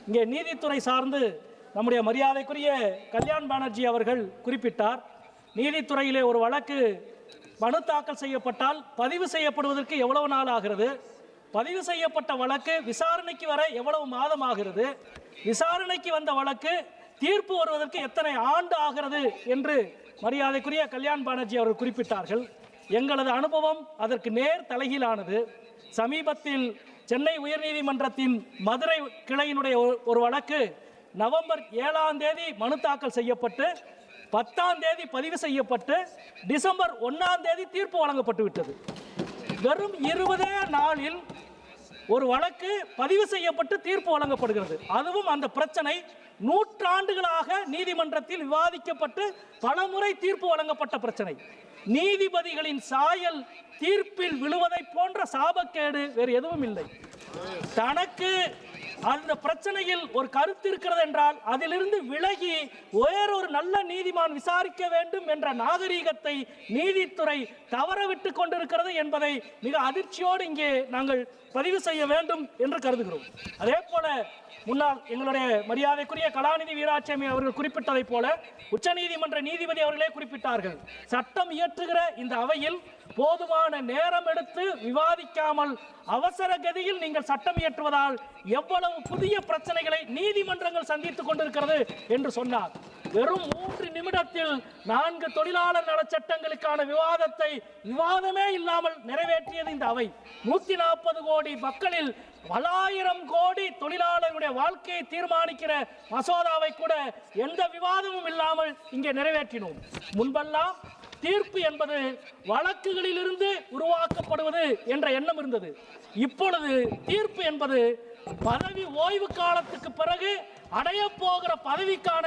இங்கே நீதித்துறை சார்ந்து நம்முடைய மரியாதைக்குரிய கல்யாண் பானர்ஜி அவர்கள் குறிப்பிட்டார். நீதித்துறையிலே ஒரு வழக்கு மனு தாக்கல் செய்யப்பட்டால் பதிவு செய்யப்படுவதற்கு எவ்வளவு நாள் ஆகிறது, பதிவு செய்யப்பட்ட வழக்கு விசாரணைக்கு வர எவ்வளவு மாதம் ஆகிறது, விசாரணைக்கு வந்த வழக்கு தீர்ப்பு வருவதற்கு எத்தனை ஆண்டு ஆகிறது என்று மரியாதைக்குரிய கல்யாண் பானர்ஜி அவர்கள் குறிப்பிட்டார்கள். எங்களது அனுபவம் அதற்கு நேர் தலைகீழானது. சமீபத்தில் சென்னை உயர்நீதிமன்றத்தின் மதுரை கிளையினுடைய ஒரு வழக்கு நவம்பர் 7ஆம் தேதி மனு தாக்கல் செய்யப்பட்டு 10ஆம் தேதி பதிவு செய்யப்பட்டு டிசம்பர் 1ஆம் தேதி தீர்ப்பு வழங்கப்பட்டு விட்டது. வெறும் 20 நாளில் ஒரு வழக்கு பதிவு செய்யப்பட்டு தீர்ப்பு வழங்கப்படுகிறது. அதுவும் அந்த பிரச்சனை நூற்றாண்டுகளாக நீதிமன்றத்தில் விவாதிக்கப்பட்டு பலமுறை தீர்ப்பு வழங்கப்பட்ட பிரச்சனை. நீதிபதிகளின் சாயல் தீர்ப்பில் விழுவதை போன்ற சாபக்கேடு வேறு எதுவும் இல்லை. தனக்கு அந்த பிரச்சனையில் ஒரு கருத்து இருக்கிறது என்றால் அதிலிருந்து விலகி வேறொரு நல்ல நீதிமான் விசாரிக்க வேண்டும் என்ற நாகரீகத்தை நீதித்துறை தவறவிட்டு கொண்டிருக்கிறது என்பதை மிக அதிர்ச்சியோடு இங்கே நாங்கள் பதிவு செய்ய வேண்டும் என்று கருதுகிறோம். அதே போல முன்னாள் எங்களுடைய மரியாதைக்குரிய கலாநிதி வீராசாமி அவர்கள் குறிப்பிட்டதை போல உச்சநீதிமன்ற நீதிபதி அவர்களே குறிப்பிட்டார்கள். சட்டம் இயற்றுகிற இந்த அவையில் போதுமான நேரம் எடுத்து விவாதிக்காமல் அவசர கதியில் நீங்கள் சட்டம் இயற்றுவதால் எவ்வளவு புதிய பிரச்சனைகளை நீதிமன்றங்கள் சந்தித்துக் கொண்டிருக்கிறது என்று சொன்னார். வெறும் 3 நிமிடத்தில் 4 தொழிலாளர் நல சட்டங்களுக்கான விவாதமே இல்லாமல் நிறைவேற்றியது இந்த அவை. 140 கோடி மக்களில் பலாயிரம் கோடி தொழிலாளர்களுடைய வாழ்க்கையை தீர்மானிக்கிற மசோதாவை கூட எந்த விவாதமும் இல்லாமல் இங்கே நிறைவேற்றினோம். முன்பெல்லாம் தீர்ப்பு என்பது வழக்குகளில் இருந்து உருவாக்கப்படுவது என்ற எண்ணம் இருந்தது. இப்பொழுது தீர்ப்பு என்பது பதவி ஓய்வு காலத்துக்கு பிறகு அடைய போகிற பதவிக்கான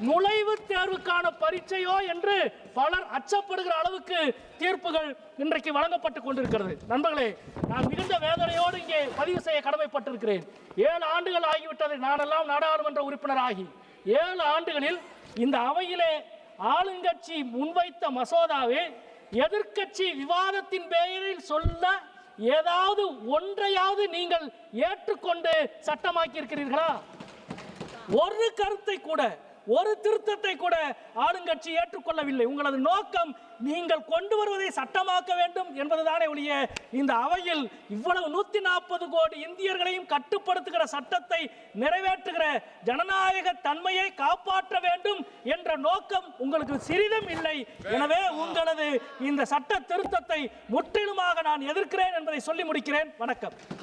நுழைவுத் தேர்வுக்கான பரீட்சையோ என்று பலர் அச்சப்படுகிற அளவுக்கு தீர்ப்புகள் இன்றைக்கு வழங்கப்பட்டு கொண்டிருக்கிறது. நண்பர்களே, நான் மிகுந்த வேதனையோடு இங்கே பதிவு செய்ய கடமைப்பட்டிருக்கிறேன். 7 ஆண்டுகள் ஆகிவிட்டது. நானெல்லாம் நாடாளுமன்ற உறுப்பினர் ஆகி 7 ஆண்டுகளில் இந்த அவையிலே ஆளுங்கட்சி முன்வைத்த மசோதாவை எதிர்க்கட்சி விவாதத்தின் பெயரில் சொல்ல ஏதாவது ஒன்றையாவது நீங்கள் ஏற்றுக்கொண்டு சட்டமாக்கி இருக்கிறீர்களா? ஒரு கருத்தை கூட, ஒரு திருத்தத்தை கூட ஆளுங்கட்சி ஏற்றுக்கொள்ளவில்லை. உங்களது நோக்கம் நீங்கள் கொண்டு வருவதை சட்டமாக்க வேண்டும் என்பதுதானே ஒழிய இந்த அவையில் இவ்வளவு 140 கோடி இந்தியர்களையும் கட்டுப்படுத்துகிற சட்டத்தை நிறைவேற்றுகிற ஜனநாயக தன்மையை காப்பாற்ற வேண்டும் என்ற நோக்கம் உங்களுக்கு சிறிதும் இல்லை. எனவே உங்களது இந்த சட்ட திருத்தத்தை முற்றிலுமாக நான் எதிர்க்கிறேன் என்பதை சொல்லி முடிக்கிறேன். வணக்கம்.